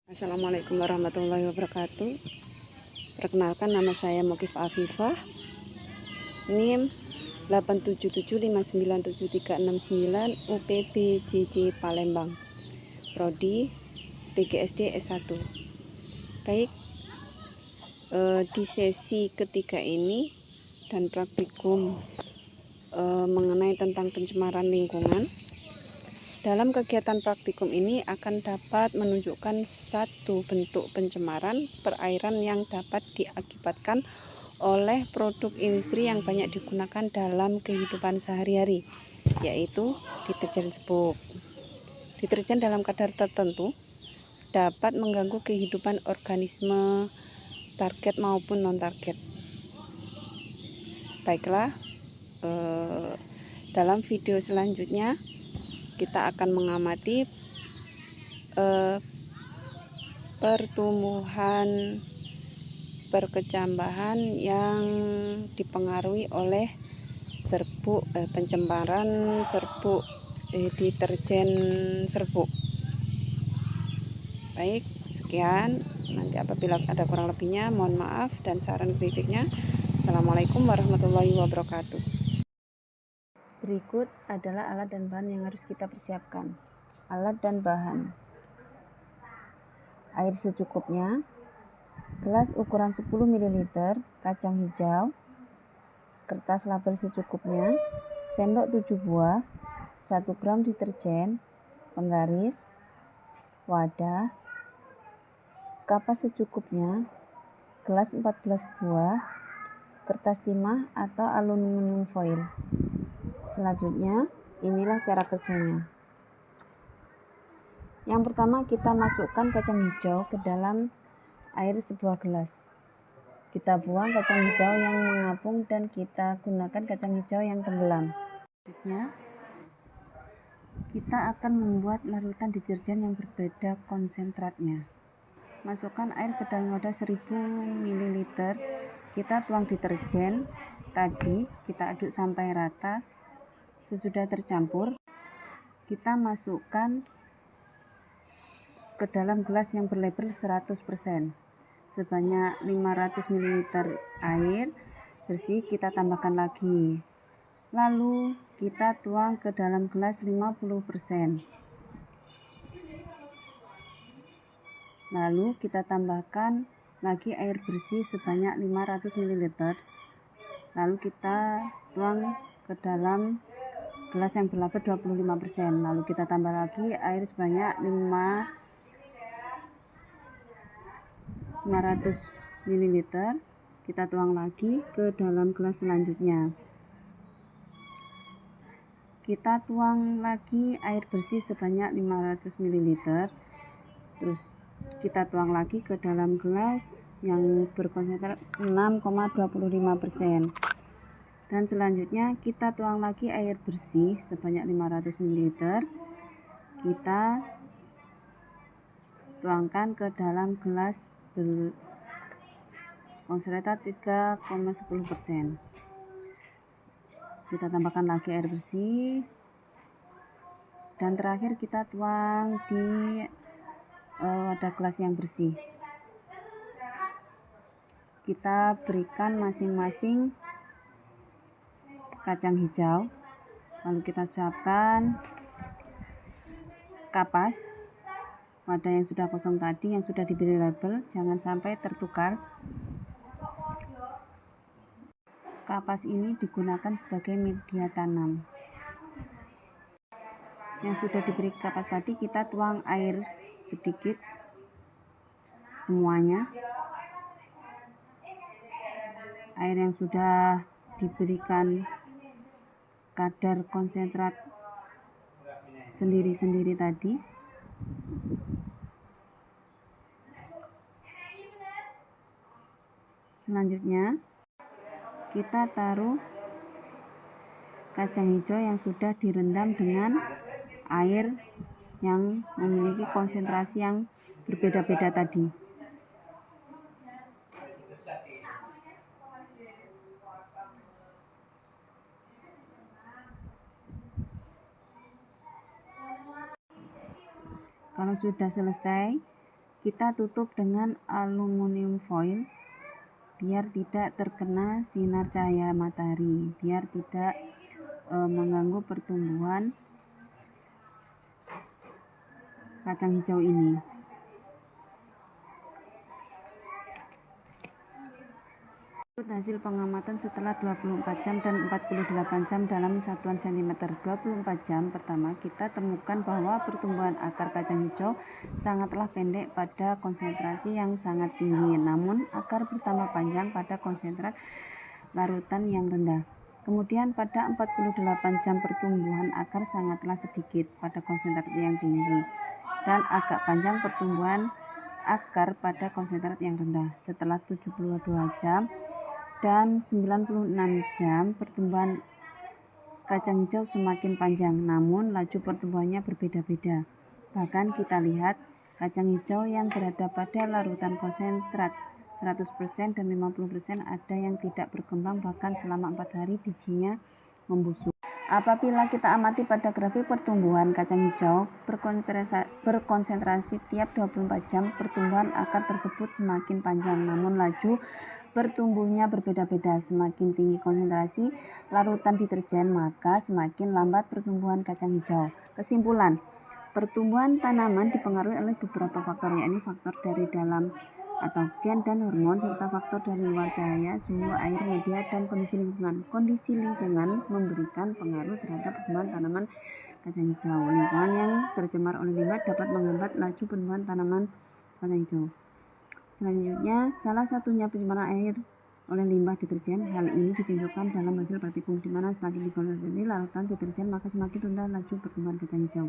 Assalamualaikum warahmatullahi wabarakatuh. Perkenalkan, nama saya Mukif Afifah, NIM 877597369 UPB Palembang, Prodi PGSD S1. Baik, di sesi ketiga ini dan praktikum mengenai tentang pencemaran lingkungan. Dalam kegiatan praktikum ini akan dapat menunjukkan satu bentuk pencemaran perairan yang dapat diakibatkan oleh produk industri yang banyak digunakan dalam kehidupan sehari-hari, yaitu deterjen serbuk. Deterjen dalam kadar tertentu dapat mengganggu kehidupan organisme target maupun non-target. Baiklah, dalam video selanjutnya kita akan mengamati pertumbuhan perkecambahan yang dipengaruhi oleh serbuk, pencemaran serbuk, deterjen serbuk. Baik, sekian. Nanti apabila ada kurang lebihnya mohon maaf, dan saran kritiknya. Assalamualaikum warahmatullahi wabarakatuh. Berikut adalah alat dan bahan yang harus kita persiapkan. Alat dan bahan: air secukupnya, gelas ukuran 10 ml, kacang hijau, kertas label secukupnya, sendok 7 buah, 1 gram deterjen, penggaris, wadah, kapas secukupnya, gelas 14 buah, kertas timah atau aluminium foil. Selanjutnya, inilah cara kerjanya. Yang pertama, kita masukkan kacang hijau ke dalam air sebuah gelas. Kita buang kacang hijau yang mengapung dan kita gunakan kacang hijau yang tenggelam. Selanjutnya, kita akan membuat larutan deterjen yang berbeda konsentratnya. Masukkan air ke dalam wadah 1000 ml. Kita tuang deterjen tadi, kita aduk sampai rata. Sesudah tercampur, kita masukkan ke dalam gelas yang berlabel 100%. Sebanyak 500 ml air bersih kita tambahkan lagi. Lalu kita tuang ke dalam gelas 50%. Lalu kita tambahkan lagi air bersih sebanyak 500 ml. Lalu kita tuang ke dalam gelas yang berlabel 25%. Lalu kita tambah lagi air sebanyak 500 ml. Kita tuang lagi ke dalam gelas selanjutnya. Kita tuang lagi air bersih sebanyak 500 ml. Terus kita tuang lagi ke dalam gelas yang berkonsentrat 6,25%. Dan selanjutnya kita tuang lagi air bersih sebanyak 500 ml. Kita tuangkan ke dalam gelas berkonsentrat 3,10%. Kita tambahkan lagi air bersih. Dan terakhir kita tuang di wadah gelas yang bersih. Kita berikan masing-masing kacang hijau, lalu kita siapkan kapas, wadah yang sudah kosong tadi yang sudah diberi label, jangan sampai tertukar. Kapas ini digunakan sebagai media tanam. Yang sudah diberi kapas tadi kita tuang air sedikit semuanya. Air yang sudah diberikan kadar konsentrat sendiri-sendiri tadi. Selanjutnya kita taruh kacang hijau yang sudah direndam dengan air yang memiliki konsentrasi yang berbeda-beda tadi. Kalau sudah selesai, Kita tutup dengan aluminium foil biar tidak terkena sinar cahaya matahari, biar tidak mengganggu pertumbuhan kacang hijau ini. Hasil pengamatan setelah 24 jam dan 48 jam dalam satuan cm. 24 jam pertama kita temukan bahwa pertumbuhan akar kacang hijau sangatlah pendek pada konsentrasi yang sangat tinggi, namun akar bertambah panjang pada konsentrat larutan yang rendah. Kemudian pada 48 jam pertumbuhan akar sangatlah sedikit pada konsentrat yang tinggi dan agak panjang pertumbuhan akar pada konsentrat yang rendah. Setelah 72 jam dan 96 jam pertumbuhan kacang hijau semakin panjang, namun laju pertumbuhannya berbeda-beda. Bahkan kita lihat kacang hijau yang berada pada larutan konsentrat 100% dan 50% ada yang tidak berkembang, bahkan selama 4 hari bijinya membusuk. Apabila kita amati pada grafik pertumbuhan kacang hijau berkonsentrasi tiap 24 jam, pertumbuhan akar tersebut semakin panjang, namun laju pertumbuhnya berbeda-beda. Semakin tinggi konsentrasi larutan deterjen, maka semakin lambat pertumbuhan kacang hijau. Kesimpulan, pertumbuhan tanaman dipengaruhi oleh beberapa faktor, yakni faktor dari dalam atau gen dan hormon, serta faktor dari luar cahaya, suhu, air, media, dan kondisi lingkungan. Kondisi lingkungan memberikan pengaruh terhadap pertumbuhan tanaman kacang hijau. Lingkungan yang tercemar oleh limbah dapat menghambat laju pertumbuhan tanaman kacang hijau. Selanjutnya, salah satunya pencemaran air oleh limbah deterjen. Hal ini ditunjukkan dalam hasil praktikum, di mana semakin dikonsentrasi larutan deterjen, maka semakin rendah laju pertumbuhan kacang hijau.